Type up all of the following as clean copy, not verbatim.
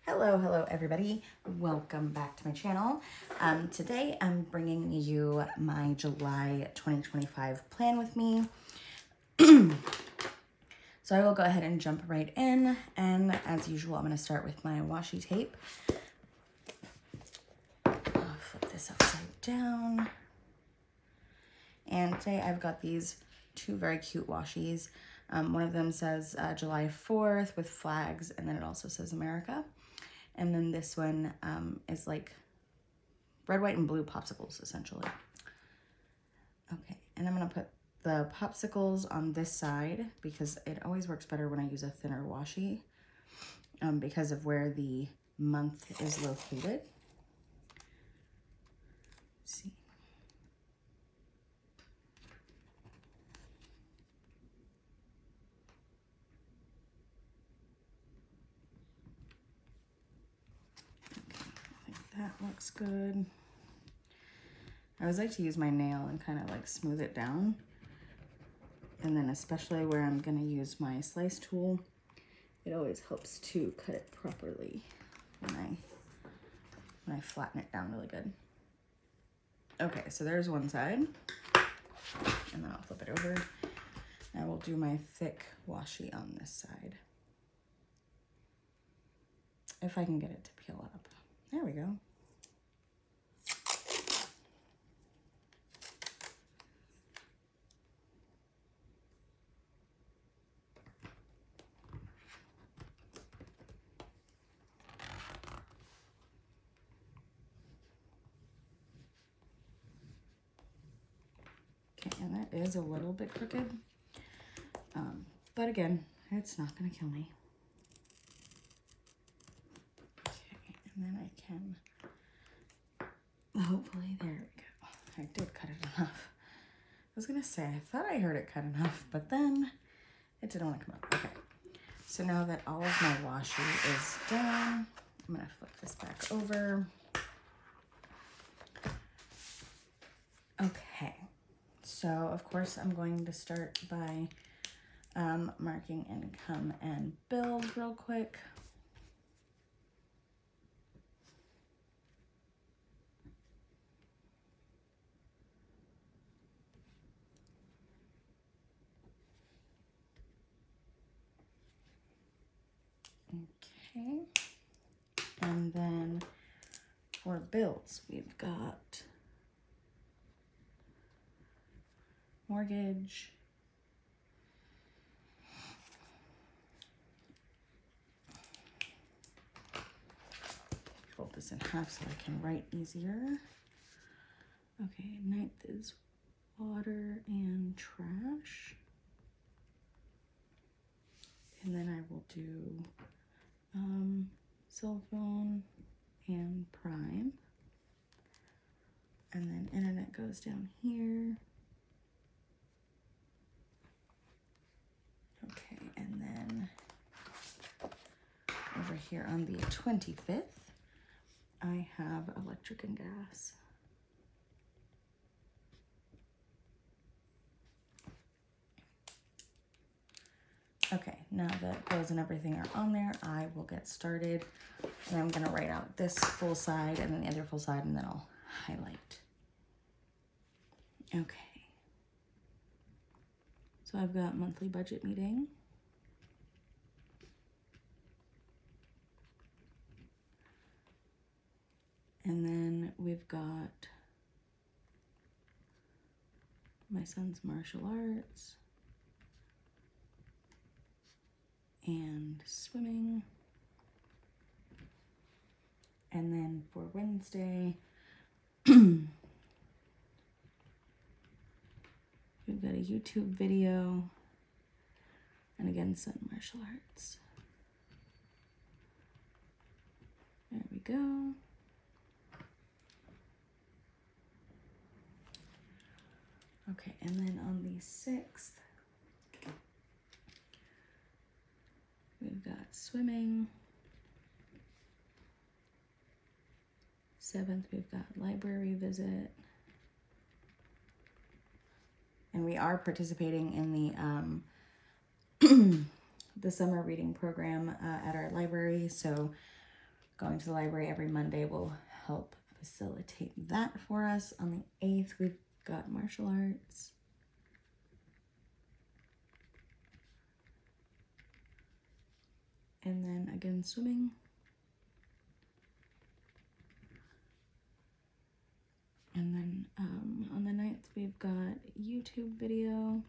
Hello everybody. Welcome back to my channel. Today I'm bringing you my July 2025 plan with me. So I will go ahead and jump right in, and as usual I'm going to start with my washi tape. I'll flip this upside down. And today I've got these two very cute washies. One of them says July 4th with flags, and then it also says America. And then this one is like red, white, and blue popsicles, essentially. Okay, and I'm gonna put the popsicles on this side because it always works better when I use a thinner washi because of where the month is located. Let's see. That looks good. I always like to use my nail and kind of like smooth it down. And then especially where I'm gonna use my slice tool, it always helps to cut it properly when I flatten it down really good. Okay, so there's one side. And then I'll flip it over. And I will do my thick washi on this side. If I can get it to peel up. There we go. Okay, and that is a little bit crooked. But again, it's not gonna kill me. Okay, and then I can, hopefully, there we go. I did cut it enough. I was gonna say, I thought I heard it cut enough, but then it didn't want to come up. Okay, so now that all of my washi is done, I'm gonna flip this back over. Okay, so of course I'm going to start by marking income and bills real quick. Okay, and then for bills, we've got mortgage, fold this in half so I can write easier. Okay, 9th is water and trash. And then I will do cell phone and Prime. And then internet goes down here. Okay, and then over here on the 25th, I have electric and gas. Okay, now that bills and everything are on there, I will get started. And I'm gonna write out this full side and then the other full side, and then I'll highlight. Okay. So I've got monthly budget meeting. And then we've got my son's martial arts and swimming. And then for Wednesday, we've got a YouTube video, and again, son martial arts. There we go. Okay, and then on the 6th, we've got swimming. 7th, we've got library visit. And we are participating in the the summer reading program at our library. So going to the library every Monday will help facilitate that for us. On the 8th, we've got martial arts. And then again, swimming. And then on the 9th, we've got YouTube video.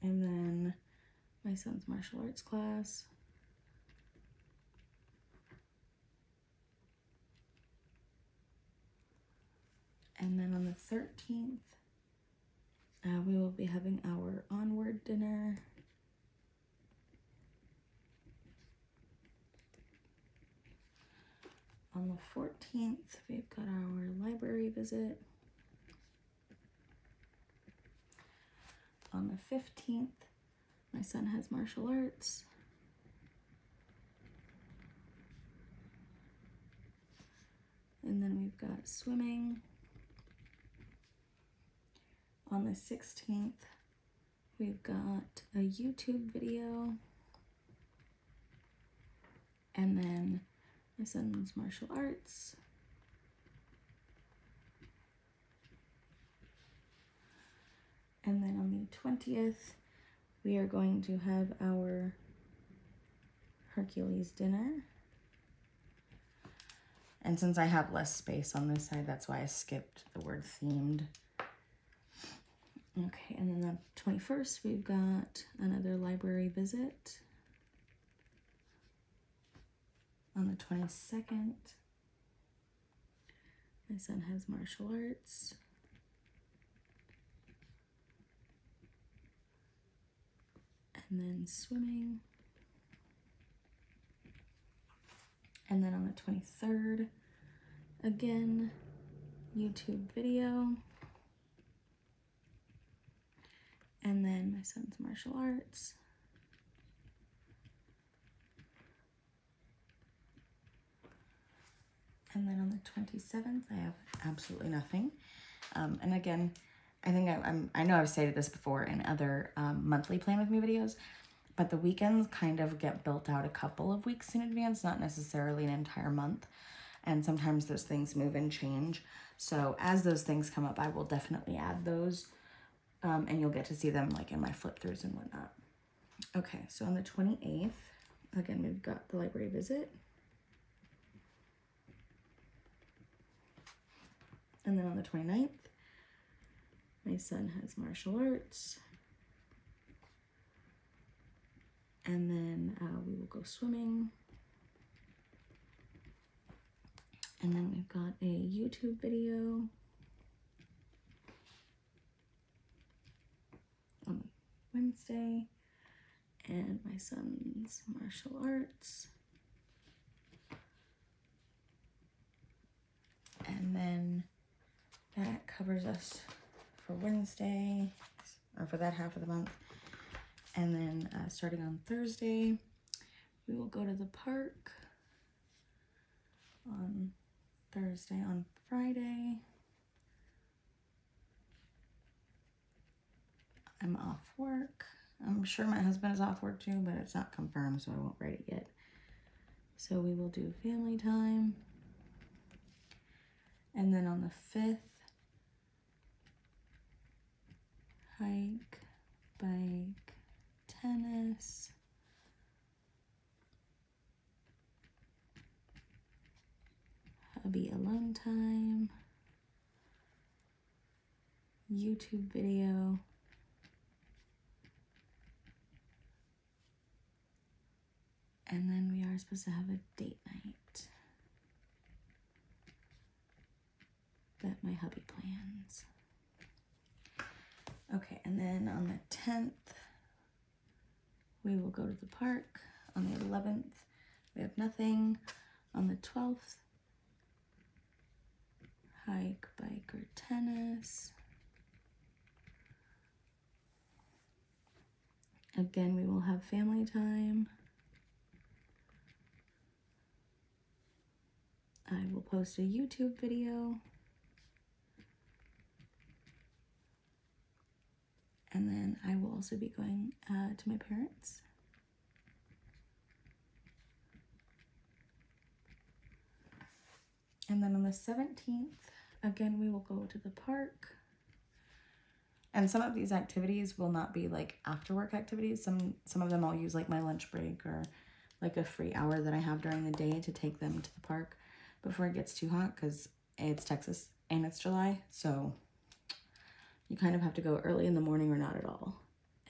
And then my son's martial arts class. And then on the 13th, we will be having our onward dinner. On the 14th, we've got our library visit. On the 15th, my son has martial arts. And then we've got swimming. On the 16th, we've got a YouTube video. And then my son's martial arts. And then on the 20th, we are going to have our Hercules dinner. And since I have less space on this side, that's why I skipped the word themed. Okay, and then the 21st, we've got another library visit. On the 22nd, my son has martial arts. And then swimming. And then on the 23rd, again, YouTube video. And then my son's martial arts. And then on the 27th, I have absolutely nothing. And again, I think I know I've stated this before in other monthly Plan With Me videos, but the weekends kind of get built out a couple of weeks in advance, not necessarily an entire month. And sometimes those things move and change. So as those things come up, I will definitely add those. And you'll get to see them like in my flip throughs and whatnot. Okay, so on the 28th, again, we've got the library visit. And then on the 29th, my son has martial arts. And then we will go swimming. And then we've got a YouTube video. On Wednesday. And my son's martial arts. And then that covers us for Wednesday, or for that half of the month. And then starting on Thursday, we will go to the park on Thursday. On Friday, I'm off work. I'm sure my husband is off work too, but it's not confirmed, so I won't write it yet. So we will do family time. And then on the 5th, hike, bike, tennis, hubby alone time, YouTube video, and then we are supposed to have a date night that my hubby plans. Okay, and then on the 10th, we will go to the park. On the 11th, we have nothing. On the 12th, hike, bike, or tennis. Again, we will have family time. I will post a YouTube video. And then I will also be going to my parents. the 17th, again, we will go to the park. And some of these activities will not be like after work activities. Some of them I'll use like my lunch break or like a free hour that I have during the day to take them to the park before it gets too hot, because it's Texas and it's July. So you kind of have to go early in the morning or not at all.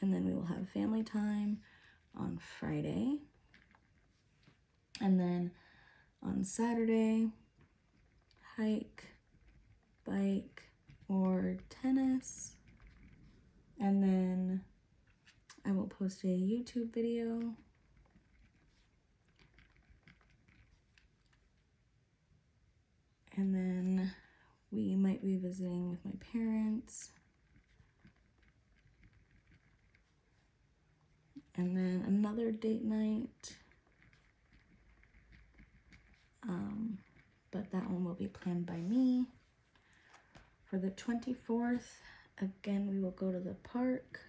And then we will have family time on Friday. And then on Saturday, hike, bike, or tennis. And then I will post a YouTube video. And then we might be visiting with my parents. And then another date night. But that one will be planned by me. For the 24th, again, we will go to the park.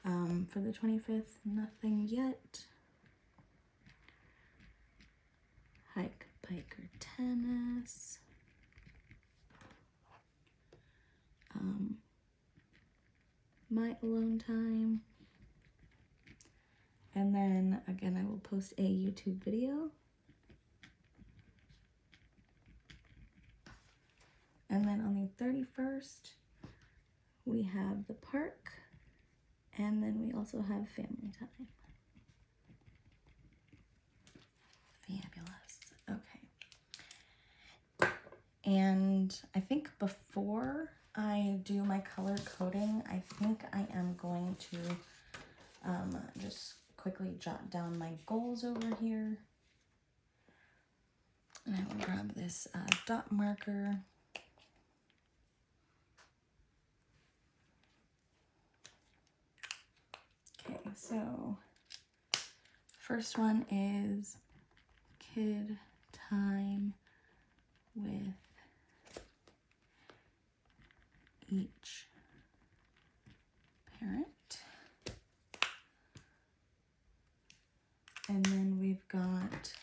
For the 25th, nothing yet. Hike, bike, or tennis. My alone time. And then again, I will post a YouTube video. And then on the 31st, we have the park, and then we also have family time. Fabulous. Okay. And I think before I do my color coding, I think I am going to just quickly jot down my goals over here. And I will grab this dot marker. Okay, so first one is kid time with each parent. And then we've got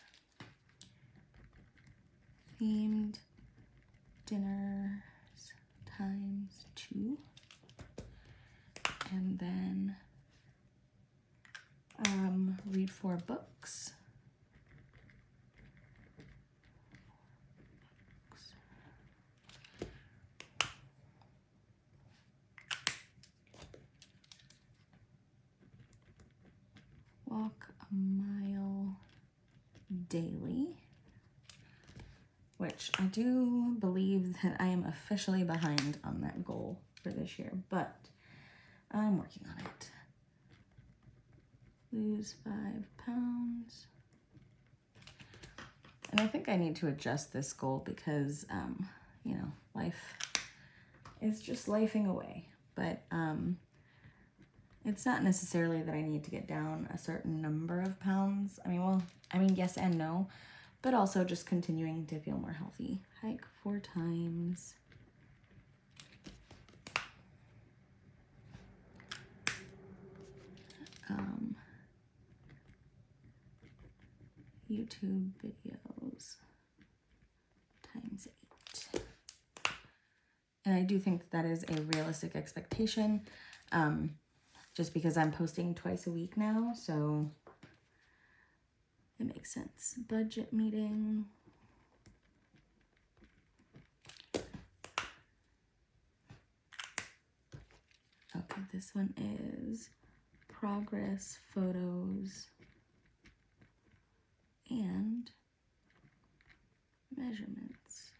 themed dinners ×2. And then read 4 books. Walk a mile daily, which I do believe that I am officially behind on that goal for this year, but I'm working on it. Lose 5 pounds. And I think I need to adjust this goal because, you know, life is just lifing away. But it's not necessarily that I need to get down a certain number of pounds. I mean, yes and no, but also just continuing to feel more healthy. Hike 4 times. YouTube videos ×8. And I do think that is a realistic expectation, just because I'm posting twice a week now, so it makes sense. Budget meeting. Okay, this one is progress photos and measurements.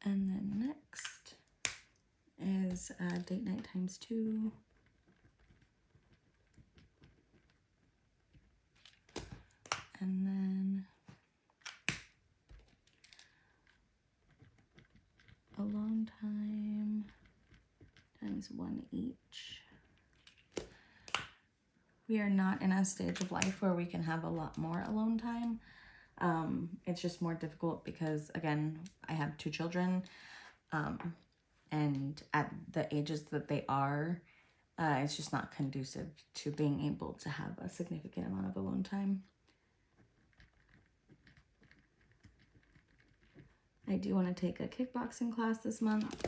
And then next is date night ×2. And then alone time ×1 each. We are not in a stage of life where we can have a lot more alone time. It's just more difficult because, again, I have 2 children, and at the ages that they are, it's just not conducive to being able to have a significant amount of alone time. I do want to take a kickboxing class this month.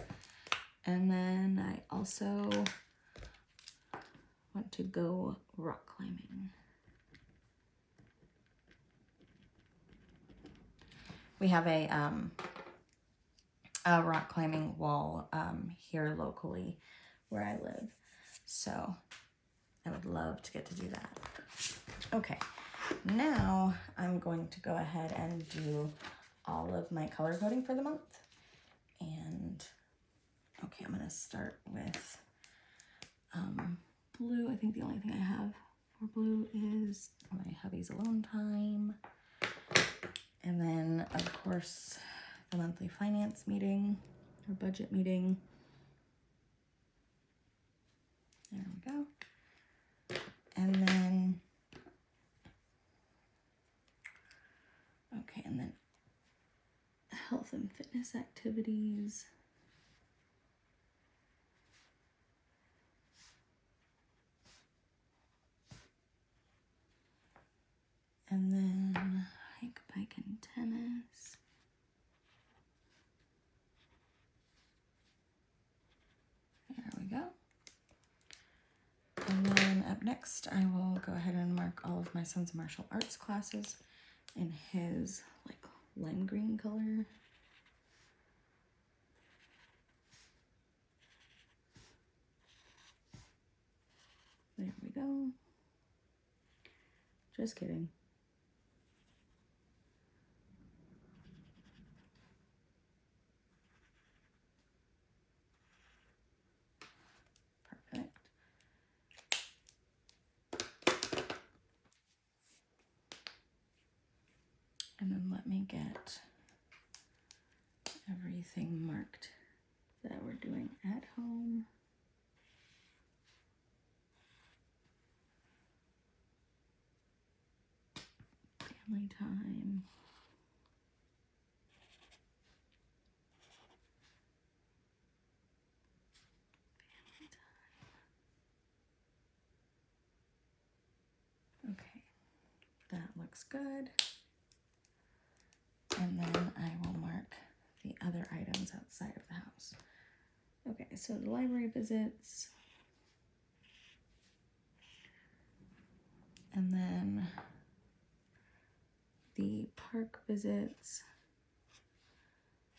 And then I also want to go rock climbing. We have a rock climbing wall here locally where I live. So I would love to get to do that. Okay, now I'm going to go ahead and do all of my color coding for the month. And okay, I'm gonna start with blue. I think the only thing I have for blue is my hubby's alone time. And then of course, the monthly finance meeting or budget meeting. There we go. And then, okay, and then health and fitness activities. And then hike, bike, and tennis. There we go. And then up next, I will go ahead and mark all of my son's martial arts classes in his like lime green color. There we go. Just kidding. Perfect. And then let me get everything marked that we're doing at home. Family time. Family time. Okay, that looks good. And then I will mark the other items outside of the house. Okay, so the library visits. And then the park visits.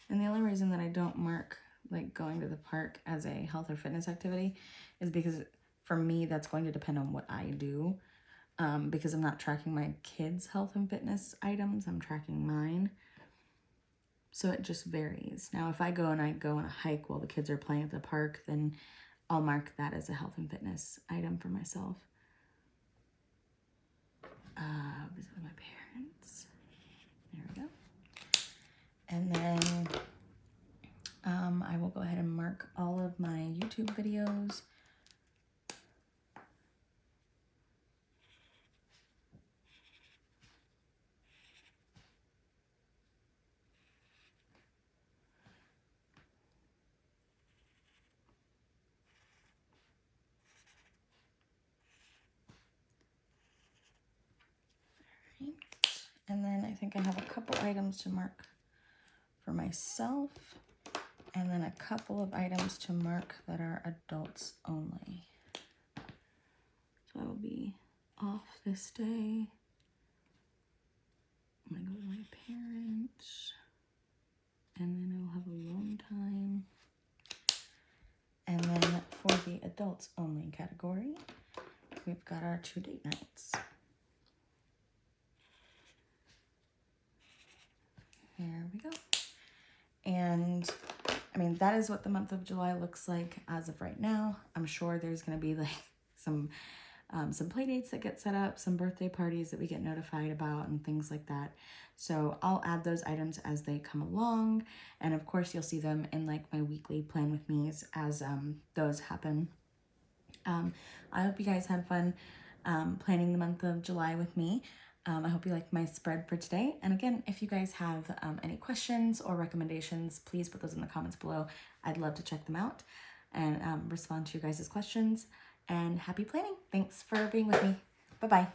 And the only reason that I don't mark like going to the park as a health or fitness activity is because for me, that's going to depend on what I do. Because I'm not tracking my kids' health and fitness items, I'm tracking mine. So it just varies. Now, if I go on a hike while the kids are playing at the park, then I'll mark that as a health and fitness item for myself. Visit with my parents. There we go. And then I will go ahead and mark all of my YouTube videos. Right. And then I think I have a couple items to mark for myself, and then a couple of items to mark that are adults only. So I will be off this day. I'm gonna go to my parents, and then I will have alone time. And then for the adults only category, we've got our 2 date nights. Here we go. And I mean, that is what the month of July looks like as of right now. I'm sure there's going to be like some play dates that get set up, some birthday parties that we get notified about and things like that. So I'll add those items as they come along. And of course you'll see them in like my weekly plan with me's as those happen. I hope you guys had fun planning the month of July with me. I hope you liked my spread for today. And again, if you guys have any questions or recommendations, please put those in the comments below. I'd love to check them out and respond to your guys' questions. And happy planning. Thanks for being with me. Bye-bye.